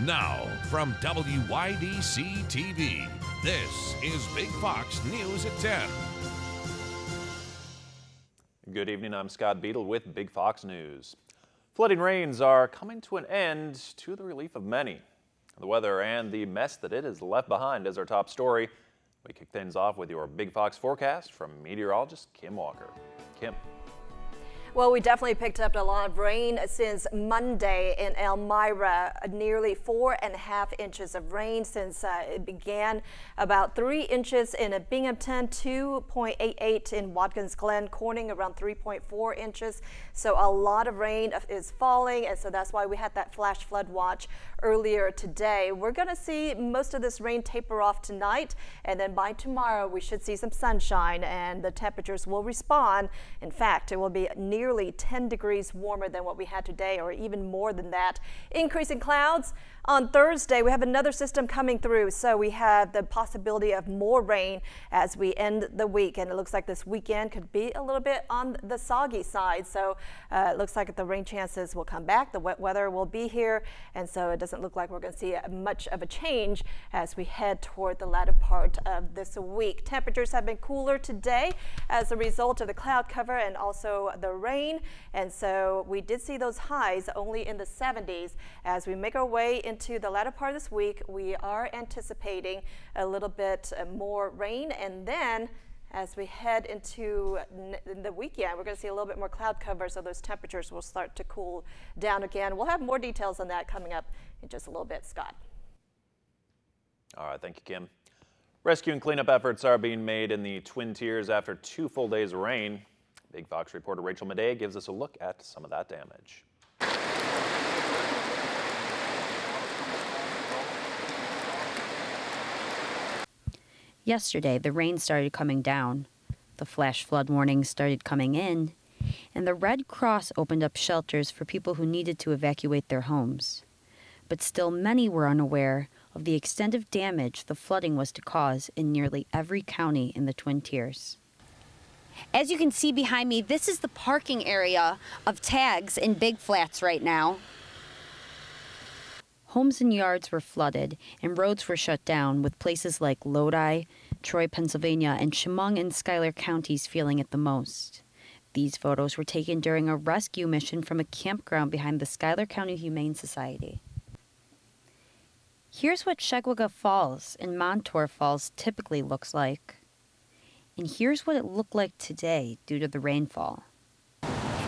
Now, from WYDC TV, this is Big Fox News at 10. Good evening, I'm Scott Beadle with Big Fox News. Flooding rains are coming to an end to the relief of many. The weather and the mess that it has left behind is our top story. We kick things off with your Big Fox forecast from meteorologist Kim Walker. Kim. Well, we definitely picked up a lot of rain since Monday in Elmira, nearly 4.5 inches of rain since it began. About 3 inches in Binghamton, 2.88 in Watkins Glen, Corning around 3.4 inches. So a lot of rain is falling, and so that's why we had that flash flood watch earlier today. We're going to see most of this rain taper off tonight, and then by tomorrow we should see some sunshine and the temperatures will respond. In fact, it will be nearly 10 degrees warmer than what we had today, or even more than that. Increasing clouds. On Thursday, we have another system coming through, so we have the possibility of more rain as we end the week, and it looks like this weekend could be a little bit on the soggy side. So it looks like the rain chances will come back. The wet weather will be here, and so it doesn't look like we're going to see much of a change as we head toward the latter part of this week. Temperatures have been cooler today as a result of the cloud cover and also the rain, and so we did see those highs only in the 70s. As we make our way into the latter part of this week, we are anticipating a little bit more rain, and then as we head into the weekend, we're going to see a little bit more cloud cover, so those temperatures will start to cool down again. We'll have more details on that coming up in just a little bit. Scott. All right, thank you, Kim. Rescue and cleanup efforts are being made in the Twin Tiers after 2 full days of rain. Big Fox reporter Rachel Madej gives us a look at some of that damage. Yesterday, the rain started coming down, the flash flood warnings started coming in, and the Red Cross opened up shelters for people who needed to evacuate their homes. But still, many were unaware of the extent of damage the flooding was to cause in nearly every county in the Twin Tiers. As you can see behind me, this is the parking area of Tags in Big Flats right now. Homes and yards were flooded and roads were shut down, with places like Lodi, Troy, Pennsylvania, and Chemung and Schuyler counties feeling it the most. These photos were taken during a rescue mission from a campground behind the Schuyler County Humane Society. Here's what Chegwega Falls and Montour Falls typically looks like. And here's what it looked like today due to the rainfall.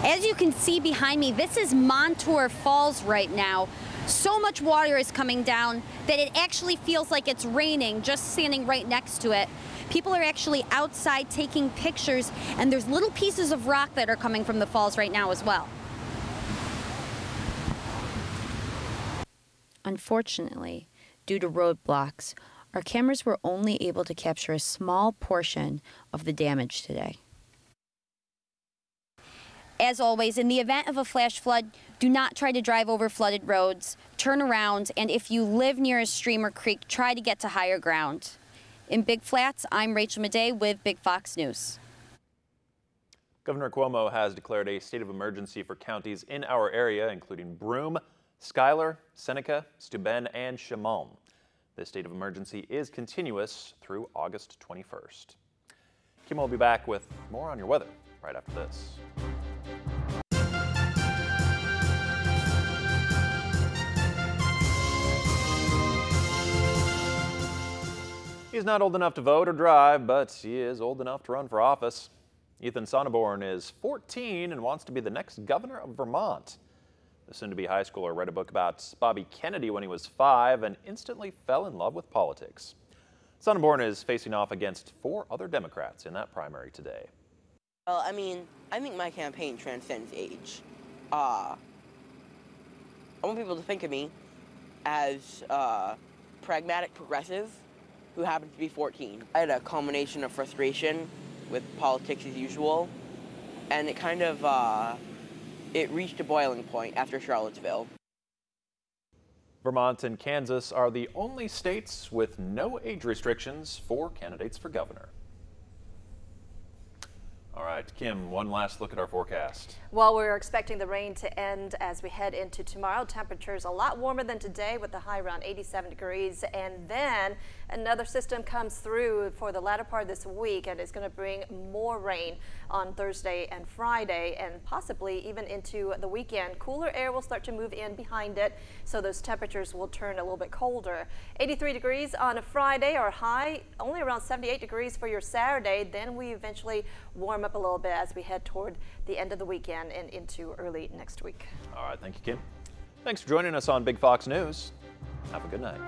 As you can see behind me, this is Montour Falls right now. So much water is coming down that it actually feels like it's raining just standing right next to it. People are actually outside taking pictures, and there's little pieces of rock that are coming from the falls right now as well. Unfortunately, due to roadblocks, our cameras were only able to capture a small portion of the damage today. As always, in the event of a flash flood, do not try to drive over flooded roads, turn around, and if you live near a stream or creek, try to get to higher ground. In Big Flats, I'm Rachel Madej with Big Fox News. Governor Cuomo has declared a state of emergency for counties in our area, including Broome, Schuyler, Seneca, Steuben, and Chemung. This state of emergency is continuous through August 21st. Kim will be back with more on your weather right after this. He's not old enough to vote or drive, but he is old enough to run for office. Ethan Sonneborn is 14 and wants to be the next governor of Vermont. The soon-to-be high schooler read a book about Bobby Kennedy when he was 5 and instantly fell in love with politics. Sonneborn is facing off against 4 other Democrats in that primary today. Well, I think my campaign transcends age. I want people to think of me as a pragmatic progressive who happens to be 14. I had a culmination of frustration with politics as usual, and it kind of, it reached a boiling point after Charlottesville. Vermont and Kansas are the only states with no age restrictions for candidates for governor. All right, Kim, one last look at our forecast. Well, we're expecting the rain to end as we head into tomorrow. Temperatures a lot warmer than today with the high around 87 degrees. And then another system comes through for the latter part of this week and it's going to bring more rain on Thursday and Friday and possibly even into the weekend. Cooler air will start to move in behind it, so those temperatures will turn a little bit colder. 83 degrees on a Friday, our high only around 78 degrees for your Saturday. Then we eventually warm up a little bit as we head toward the end of the weekend and into early next week. All right, thank you, Kim. Thanks for joining us on Big Fox News. Have a good night.